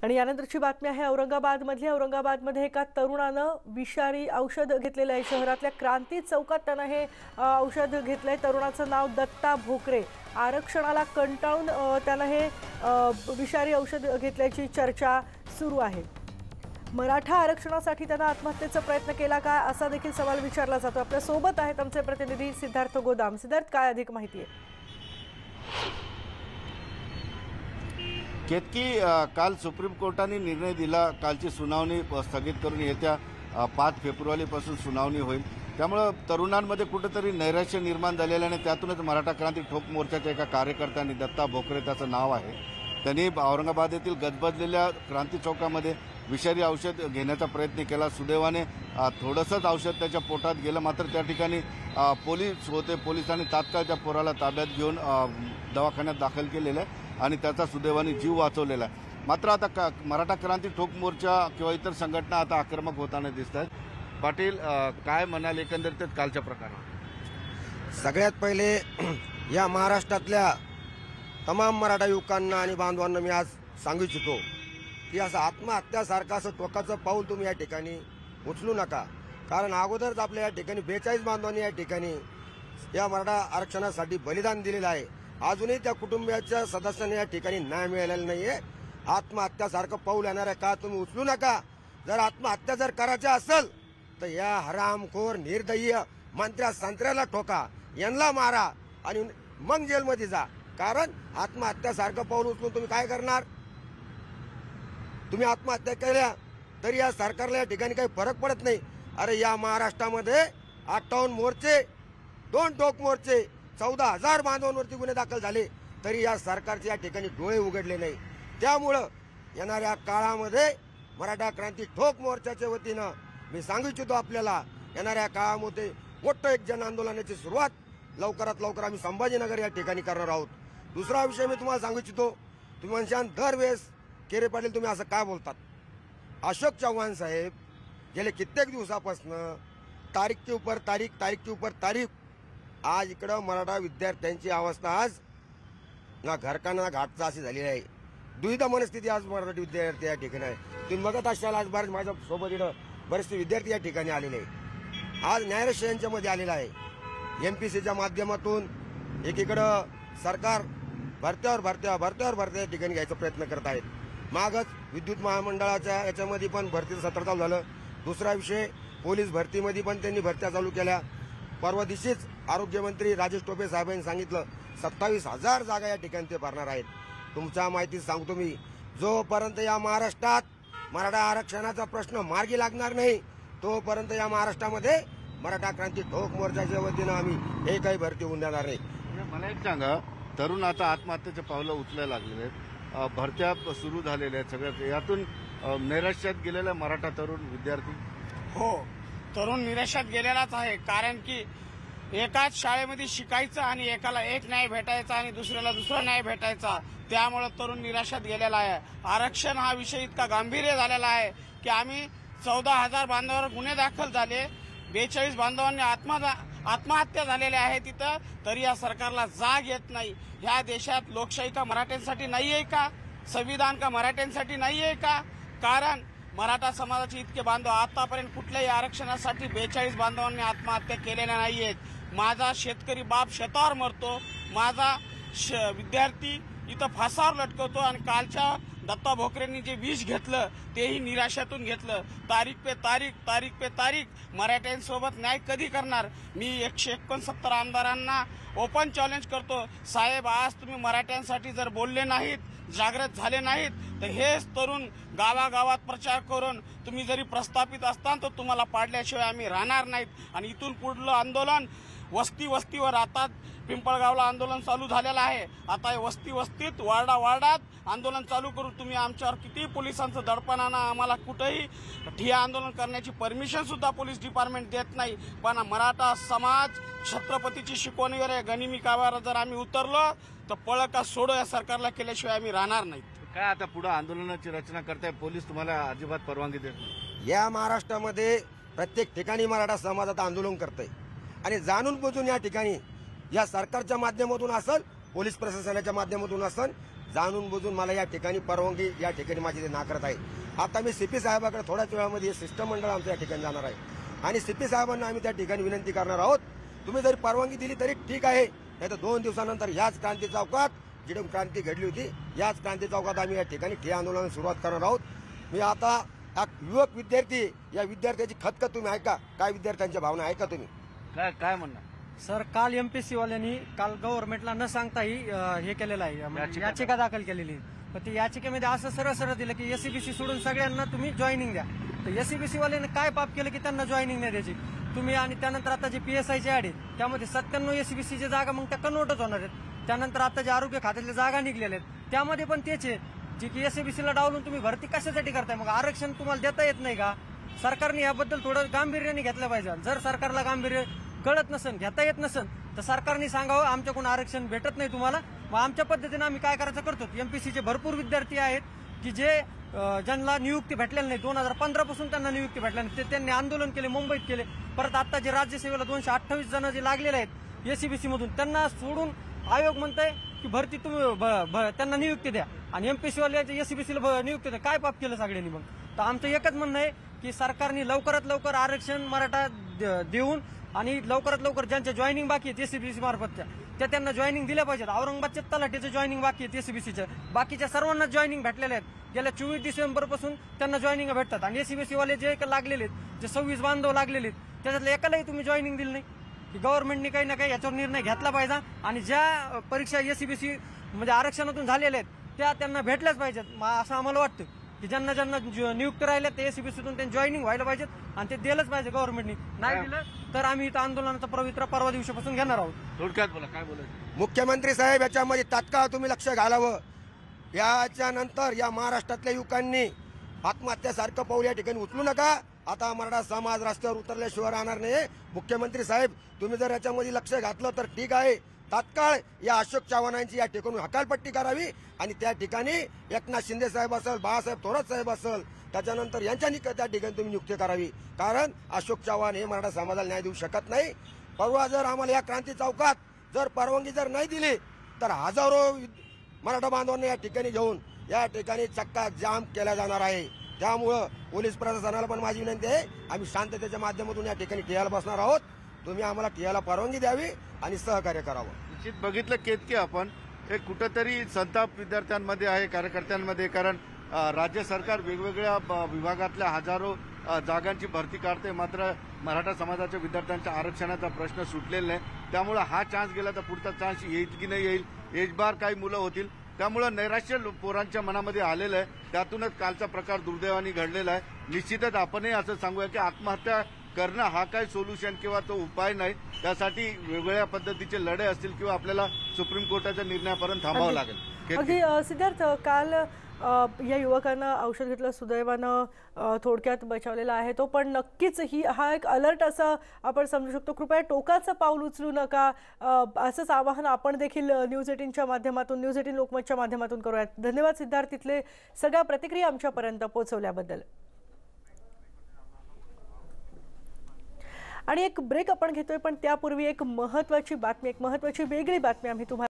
आणि यानंतरची बातमी आहे औरंगाबादमधली। औरंगाबादमध्ये एका तरुणानं विषारी औषध घेतलेलं आहे। शहरातल्या क्रांती चौकात त्यानं हे औषध घेतलंय। तरुणाचं नाव दत्ता भोकरे। आरक्षणाला कंटाळून त्यानं हे विषारी औषध घेतल्याची चर्चा सुरू आहे। मराठा आरक्षणासाठी त्यानं आत्महत्येचा प्रयत्न केला का असा देखील सवाल विचारला जातो। आपल्या सोबत आहेत आमचे प्रतिनिधी सिद्धार्थ गोदाम। सिद्धार्थ, काय अधिक माहिती आहे? केतकी, काल सुप्रीम कोर्टाने निर्णय दिला। कालची सुनावणी स्थगित करून येत्या 5 फेब्रुवारीपासून सुनावणी होईल। त्यामुळे तरुणांमध्ये कुठेतरी नैराश्य निर्माण झालेलं आहे। त्यातूनच मराठा क्रांती ठोक मोर्चाच्या एका कार्यकर्त्यांनी, दत्ता भोकरे त्याचं नाव आहे, त्यांनी औरंगाबाद येथील गजबजलेल्या क्रांती चौकामध्ये विषारी औषध घेण्याचा प्रयत्न केला। सुदैवाने थोडंसंच औषध त्याच्या पोटात गेलं, मात्र त्या ठिकाणी पोलीस होते। पोलिसांनी तात्काळ त्या पोराला ताब्यात घेऊन दवाखान्यात दाखल केलेलं आहे आणि त्याचा सुदैवाने जीव वाचवलेला आहे। मात्र आता मराठा क्रांती ठोक मोर्चा किंवा इतर संघटना आता आक्रमक होताना दिसत आहेत। पाटील, काय म्हणाल एकंदरीत कालच्या प्रकारात? सगळ्यात पहिले या महाराष्ट्रातल्या तमाम मराठा युवकांना आणि बांधवांना मी आज सांगू इच्छितो की असं आत्महत्यासारखं असं टोकाचं पाऊल तुम्ही या ठिकाणी उचलू नका। कारण अगोदरच आपल्या या ठिकाणी 42 बांधवांनी या ठिकाणी या मराठा आरक्षणासाठी बलिदान दिलेलं आहे। अजूनही त्या कुटुंबियाच्या सदस्यांना या ठिकाणी न्याय मिळालेला नाहीये। आत्महत्यासारखं पाऊल येणार आहे का तुम्ही उचलू नका। जर आत्महत्या जर करायची असेल तर या हरामखोर निर्दयी मंत्र्या संत्र्याला ठोका, यांना मारा आणि मग जेलमध्ये जा। कारण आत्महत्यासारखं पाऊल उचलून तुम्ही काय करणार? तुम्ही आत्महत्या केल्या तरी या सरकारला या ठिकाणी काही फरक पडत नाही। अरे या महाराष्ट्रामध्ये 58 मोर्चे, 2 ठोक मोर्चे, 14,000 बांधवांवरती गुन्हे दाखल झाले तरी या सरकारचे या ठिकाणी डोळे उघडले नाही। त्यामुळं येणाऱ्या काळामध्ये मराठा क्रांती ठोक मोर्चाच्या वतीनं मी सांगू इच्छितो आपल्याला, येणाऱ्या काळामध्ये मोठं एक जन आंदोलनाची सुरुवात लवकरात लवकर आम्ही संभाजीनगर या ठिकाणी करणार आहोत। दुसरा विषय मी तुम्हाला सांगू इच्छितो, तुम्ही म्हणशान दरवेळेस केरे पाटील तुम्ही असं काय बोलतात? अशोक चव्हाण साहेब गेले कित्येक दिवसापासून तारीख के ऊपर तारीख आज इकडं मराठा विद्यार्थ्यांची अवस्था आज ना घरकाना घाटचा अशी झालेली आहे। दुविधा मनस्थिती आज मराठी विद्यार्थी या ठिकाणी आहे। तुम्ही बघत असाल आज बरेच माझ्या सोबत इकडं बरेचसे विद्यार्थी या ठिकाणी आलेले आहे। आज न्यायालय यांच्यामध्ये आलेला आहे। MPCच्या माध्यमातून एकीकडं सरकार भरत्यावर या ठिकाणी घ्यायचा प्रयत्न करत आहेत। मागच विद्युत महामंडळाच्या याच्यामध्ये पण भरतीचं सत्र चालू झालं। दुसरा विषय पोलीस भरतीमध्ये पण त्यांनी भरत्या चालू केल्या। परवा दिवशीच आरोग्यमंत्री राजेश टोपे साहेबांनी सांगितलं 27,000 जागा या ठिकाणी ते भरणार आहेत। तुमच्या माहिती सांगतो मी, जोपर्यंत या महाराष्ट्रात मराठा आरक्षणाचा प्रश्न मार्गी लागणार नाही तोपर्यंत या महाराष्ट्रामध्ये मराठा क्रांती ठोक मोर्चाच्या वतीनं आम्ही एकही भरती होऊन देणार नाही। मला एक सांगा, तरुण आता आत्महत्येचे पावलं उचलायला लागलेले आहेत, भरत्या सुरू झालेल्या आहेत, सगळ्यात यातून नैराश्यात गेलेला मराठा तरुण विद्यार्थी? हो, तरुण निराशात गेलेलाच आहे। कारण की एकाच शाळेमध्ये शिकायचं आणि एकाला एक न्याय भेटायचा आणि दुसऱ्याला दुसरा न्याय भेटायचा, त्यामुळे तरुण निराशात गेलेला आहे। आरक्षण हा विषय इतका गांभीर्य झालेला आहे की आम्ही 14,000 बांधवांवर गुन्हे दाखल झाले, 42 बांधवांनी आत्महत्या झालेल्या आहे तिथं, तरी या सरकारला जाग येत नाही। ह्या देशात लोकशाही का मराठ्यांसाठी नाही आहे का? संविधान का मराठ्यांसाठी नाही आहे का? कारण मराठा समाजाचे इतके बांधव आतापर्यंत कुठल्याही आरक्षणासाठी 42 बांधवांनी आत्महत्या केलेल्या नाहीयेत। माझा शेतकरी बाप शेतावर मरतो, माझा विद्यार्थी इथं फासावर लटकवतो आणि कालच्या दत्ता भोकरेंनी जे विष घेतलं तेही निराशातून घेतलं। तारीख पे तारीख मराठ्यांसोबत न्याय कधी करणार? मी 169 आमदारांना ओपन चॅलेंज करतो, साहेब आज तुम्ही मराठ्यांसाठी जर बोलले नाहीत, जागृत झाले नाहीत तर हेच तरुण गावागावात प्रचार करून तुम्ही जरी प्रस्थापित असताल तर तुम्हाला पाडल्याशिवाय आम्ही राहणार नाहीत। आणि इथून पुढलं आंदोलन वस्तीवर आता पिंपळगावला आंदोलन चालू झालेलं आहे। आता वस्तीत वार्डात आंदोलन चालू करून तुम्ही आमच्यावर किती पोलिसांचं दडपणानं आम्हाला कुठेही ठिय्या आंदोलन करण्याची परमिशन सुद्धा पोलीस डिपार्टमेंट देत नाही। पण मराठा समाज छत्रपतीची शिकवणीवर आहे, गनिमिकावर जर आम्ही उतरलो तर पळ का सोडो या सरकारला केल्याशिवाय आम्ही राहणार नाहीत। काय आता पुढे आंदोलनाची रचना करताय? पोलीस तुम्हाला अजिबात परवानगी देत नाही? या महाराष्ट्रामध्ये प्रत्येक ठिकाणी मराठा समाज आता आंदोलन करतंय आणि जाणून बुजून या ठिकाणी या सरकारच्या माध्यमातून असेल, पोलीस प्रशासनाच्या माध्यमातून असेल, जाणून बुजून मला या ठिकाणी परवानगी या ठिकाणी माझी ते नाकारत आहे। आता मी सीपी साहेबाकडे थोड्याच वेळामध्ये शिष्टमंडळ आमच्या या ठिकाणी जाणार आहे आणि सीपी साहेबांना आम्ही त्या ठिकाणी विनंती करणार आहोत, तुम्ही जरी परवानगी दिली तरी ठीक आहे, नाही तर 2 दिवसानंतर याच क्रांती चौकात जिथे क्रांती घडली होती याच क्रांती चौकात आम्ही या ठिकाणी ठिय्या आंदोलनाला सुरुवात करणार आहोत। मी आता युवक विद्यार्थी या विद्यार्थ्याची खतखत तुम्ही ऐका, काय विद्यार्थ्यांच्या भावना ऐका तुम्ही काय म्हणणार सर? काल एमपीएससी वाल्यांनी काल गव्हर्नमेंटला न सांगताही हे केलेलं आहे, याचिका दाखल केलेली आहे। पण ते याचिकेमध्ये असं सरळ दिलं की एससीबीसी सोडून सगळ्यांना तुम्ही जॉईनिंग द्या। तर एससीबीसी वाल्याने काय पाप केलं की त्यांना जॉईनिंग नाही द्यायची तुम्ही? आणि त्यानंतर आता जे PSIचे ऍड आहे त्यामध्ये 97 एससीबीसीच्या जागा मग त्या कन्वर्टच होणार आहेत। त्यानंतर आता जे आरोग्य खात्यातल्या जागा निघलेल्या आहेत त्यामध्ये पण तेच आहे, जी की एससीबीसीला डावलून तुम्ही भरती कशासाठी करताय? मग आरक्षण तुम्हाला देता येत नाही का? सरकारने याबद्दल थोडं गांभीर्याने घेतलं पाहिजे। जर सरकारला गांभीर्य कळत नसेल, घेता येत नसेल तर सरकारने सांगावं आमच्याकडून आरक्षण भेटत नाही तुम्हाला, मग आमच्या पद्धतीने आम्ही काय करायचं करतो। एमपीसीचे भरपूर विद्यार्थी आहेत की जे ज्यांना नियुक्ती भेटलेली नाही, 2015 पासून त्यांना नियुक्ती भेटल्या नाही, ते त्यांनी आंदोलन केले, मुंबईत केले। परत आता जे राज्यसेवेला 228 जण जे लागलेले आहेत एससीबीसी मधून त्यांना सोडून आयोग म्हणताय की भरती तुम्ही त्यांना नियुक्ती द्या आणि एमपीसी वाल्याच्या एससीबीसीला नियुक्ती द्या। काय पाप केलं सगळ्यांनी? मग तर आमचं एकच म्हणणं आहे की सरकारने लवकरात लवकर आरक्षण मराठा देऊन आणि लवकरात लवकर ज्यांच्या जॉईनिंग बाकी आहेत एससीबीसी मार्फत त्या त्यांना जॉईनिंग दिल्या पाहिजेत। औरंगाबादच्या तलाठीचं जॉईनिंग बाकी आहे एससीबीसीच्या, बाकीच्या सर्वांना जॉईनिंग भेटलेले आहेत। गेल्या 24 डिसेंबर पासून त्यांना जॉईनिंग भेटतात आणि एससीबीसी वाले जे लागलेले आहेत, जे 26 बांधव लागलेले आहेत त्याच्यातल्या एकालाही तुम्ही जॉईनिंग दिली नाही। की गव्हर्नमेंटने काही ना काही याच्यावर निर्णय घेतला पाहिजे आणि ज्या परीक्षा एससीबीसी म्हणजे आरक्षणातून झालेल्या आहेत त्या त्यांना भेटल्याच पाहिजेत, असं आम्हाला वाटतं की ज्यांना ज्यांना नियुक्त राहिले ते एससीबीसीतून त्यांनी जॉईनिंग व्हायला पाहिजेत आणि ते दिलंच पाहिजे गव्हर्नमेंटने। नाही दिलं तर आम्ही इथं आंदोलनाचा पवित्र परवा दिवसापासून घेणार आहोत। थोडक्यात बोला, काय बोलायचं? मुख्यमंत्री साहेब याच्यामध्ये तात्काळ तुम्ही लक्ष घालावं। याच्यानंतर या महाराष्ट्रातल्या युवकांनी आत्महत्यासारखं पाऊल या ठिकाणी उचलू नका। आता मराठा समाज रस्त्यावर उतरल्याशिवाय राहणार नाही। मुख्यमंत्री साहेब तुम्ही जर याच्यामध्ये लक्ष घातलं तर ठीक आहे, तात्काळ या अशोक चव्हाणांची या ठिकाणी हकालपट्टी करावी आणि त्या ठिकाणी एकनाथ शिंदे साहेब असेल, बाळासाहेब थोरात साहेब असेल, त्याच्यानंतर यांच्या त्या ठिकाणी तुम्ही नियुक्ती करावी, कारण अशोक चव्हाण हे मराठा समाजाला न्याय देऊ शकत नाही। परवा जर आम्हाला या क्रांती चौकात जर परवानगी जर नाही दिली तर हजारो मराठा बांधवांना या ठिकाणी घेऊन या ठिकाणी चक्का जाम केला जाणार आहे। त्यामुळं पोलीस प्रशासनाला पण माझी विनंती आहे, आम्ही शांततेच्या माध्यमातून या ठिकाणी ठिय्याला बसणार आहोत, तुम्ही आम्हाला ठिय्याला परवानगी द्यावी आणि सहकार्य करावं। निश्चित बघितलं केतकी आपण एक कुठंतरी संताप विद्यार्थ्यांमध्ये आहे, कार्यकर्त्यांमध्ये, कारण राज्य सरकार वेगवेगळ्या विभागातल्या हजारो जागांची भरती काढते, मात्र मराठा समाजाच्या विद्यार्थ्यांच्या आरक्षणाचा प्रश्न सुटलेला नाही। त्यामुळे हा चान्स गेला तर पुढचा चान्स येईल की नाही येईल, एजबार काही मुलं होतील, त्यामुळे नैराश्य पोरांच्या मनामध्ये आलेलं आहे। त्यातूनच कालचा प्रकार दुर्दैवाने घडलेला आहे। निश्चितच आपणही असं सांगूया की आत्महत्या करणं हा काही सोल्युशन किंवा तो उपाय नाही, त्यासाठी वेगवेगळ्या पद्धतीचे लढे असतील किंवा आपल्याला सुप्रीम कोर्टाच्या निर्णयापर्यंत थांबावं लागेल। अगदी सिद्धार्थ, काल या युवकांना औषध घेतलं, सुदैवानं थोडक्यात बचावलेला आहे तो, पण नक्कीच हा एक अलर्ट असा आपण समजू शकतो। कृपया टोकाचं पाऊल उचलू नका, असंच आवाहन आपण देखील न्यूज 18च्या माध्यमातून, न्यूज 18 लोकमतच्या माध्यमातून करूयात। धन्यवाद सिद्धार्थ, तिथले सगळ्या प्रतिक्रिया आमच्यापर्यंत पोहोचवल्याबद्दल। आणि एक ब्रेक आपण घेतोय, पण त्यापूर्वी एक महत्त्वाची बातमी, एक महत्त्वाची वेगळी बातमी आम्ही तुम्हाला